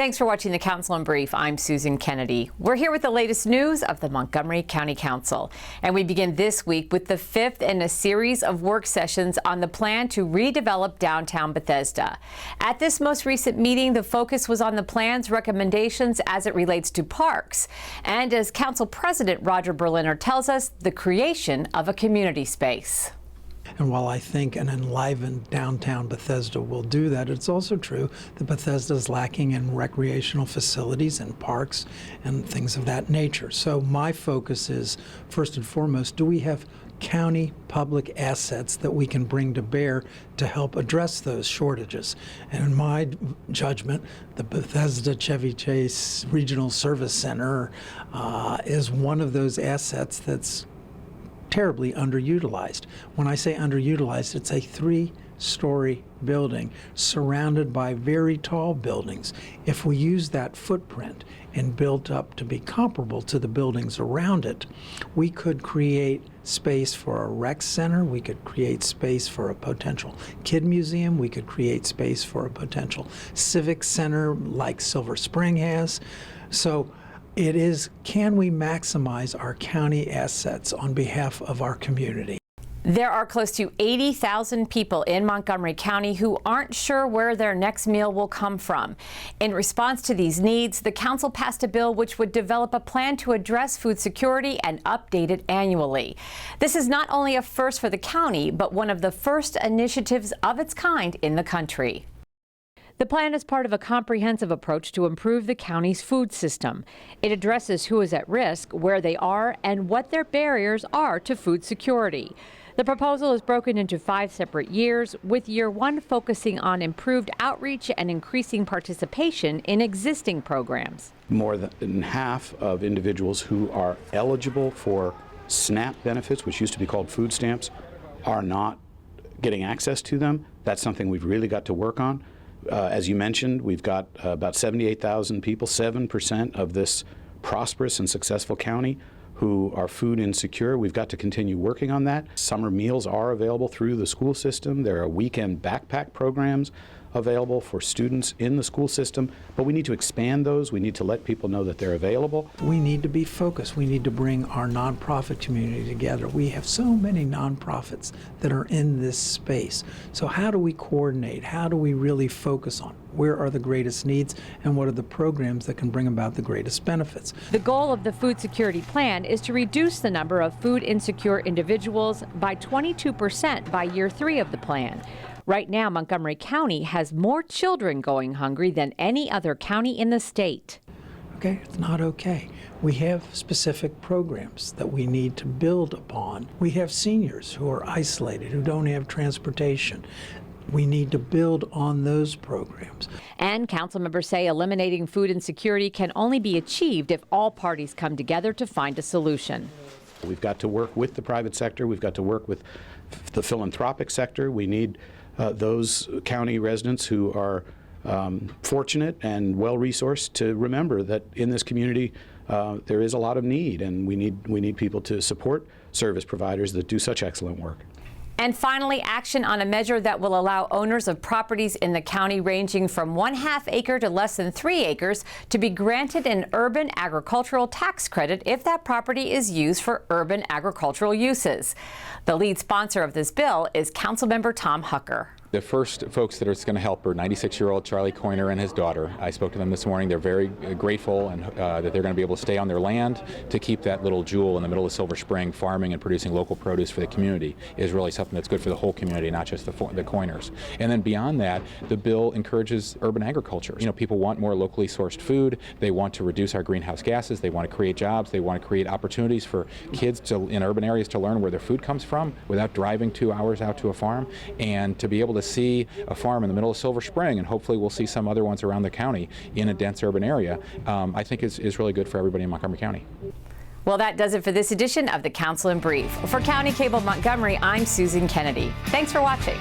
Thanks for watching the Council in Brief. I'm Susan Kennedy. We're here with the latest news of the Montgomery County Council. And we begin this week with the fifth in a series of work sessions on the plan to redevelop downtown Bethesda. At this most recent meeting, the focus was on the plan's recommendations as it relates to parks. And as Council President Roger Berliner tells us, the creation of a community space. And while I think an enlivened downtown Bethesda will do that, it's also true that Bethesda is lacking in recreational facilities and parks and things of that nature. So my focus is, first and foremost, do we have county public assets that we can bring to bear to help address those shortages? And in my judgment, the Bethesda Chevy Chase Regional Service Center is one of those assets that's terribly underutilized. When I say underutilized, it's a 3-story building surrounded by very tall buildings. If we use that footprint and built up to be comparable to the buildings around it, we could create space for a rec center, we could create space for a potential kid museum, we could create space for a potential civic center like Silver Spring has. So it is, can we maximize our county assets on behalf of our community? There are close to 80,000 people in Montgomery County who aren't sure where their next meal will come from. In response to these needs, the council passed a bill which would develop a plan to address food security and update it annually. This is not only a first for the county, but one of the first initiatives of its kind in the country. The plan is part of a comprehensive approach to improve the county's food system. It addresses who is at risk, where they are, and what their barriers are to food security. The proposal is broken into 5 separate years, with year 1 focusing on improved outreach and increasing participation in existing programs. More than half of individuals who are eligible for SNAP benefits, which used to be called food stamps, are not getting access to them. That's something we've really got to work on. As you mentioned, we've got about 78,000 people, 7% of this prosperous and successful county, who are food insecure. We've got to continue working on that. Summer meals are available through the school system. There are weekend backpack programs available for students in the school system, but we need to expand those. We need to let people know that they're available. We need to be focused. We need to bring our nonprofit community together. We have so many nonprofits that are in this space. So how do we coordinate? How do we really focus on where are the greatest needs and what are the programs that can bring about the greatest benefits? The goal of the food security plan is to reduce the number of food insecure individuals by 22% by year 3 of the plan. Right now, Montgomery County has more children going hungry than any other county in the state. Okay, it's not okay. We have specific programs that we need to build upon. We have seniors who are isolated, who don't have transportation. We need to build on those programs. And council members say eliminating food insecurity can only be achieved if all parties come together to find a solution. We've got to work with the private sector. We've got to work with the philanthropic sector. We need those county residents who are fortunate and well-resourced to remember that in this community there is a lot of need, and we need people to support service providers that do such excellent work. And finally, action on a measure that will allow owners of properties in the county ranging from 1/2 acre to less than 3 acres to be granted an urban agricultural tax credit if that property is used for urban agricultural uses. The lead sponsor of this bill is Councilmember Tom Hucker. The first folks that it's going to help are 96-year-old Charlie Coiner and his daughter. I spoke to them this morning. They're very grateful and that they're going to be able to stay on their land to keep that little jewel in the middle of Silver Spring. Farming and producing local produce for the community is really something that's good for the whole community, not just the Coiners. And then beyond that, the bill encourages urban agriculture. You know, people want more locally sourced food. They want to reduce our greenhouse gases. They want to create jobs. They want to create opportunities for kids in urban areas to learn where their food comes from without driving 2 hours out to a farm, and to be able to see a farm in the middle of Silver Spring, and hopefully we'll see some other ones around the county in a dense urban area, I think is really good for everybody in Montgomery County. Well, that does it for this edition of the Council in Brief. For County Cable Montgomery, I'm Susan Kennedy. Thanks for watching.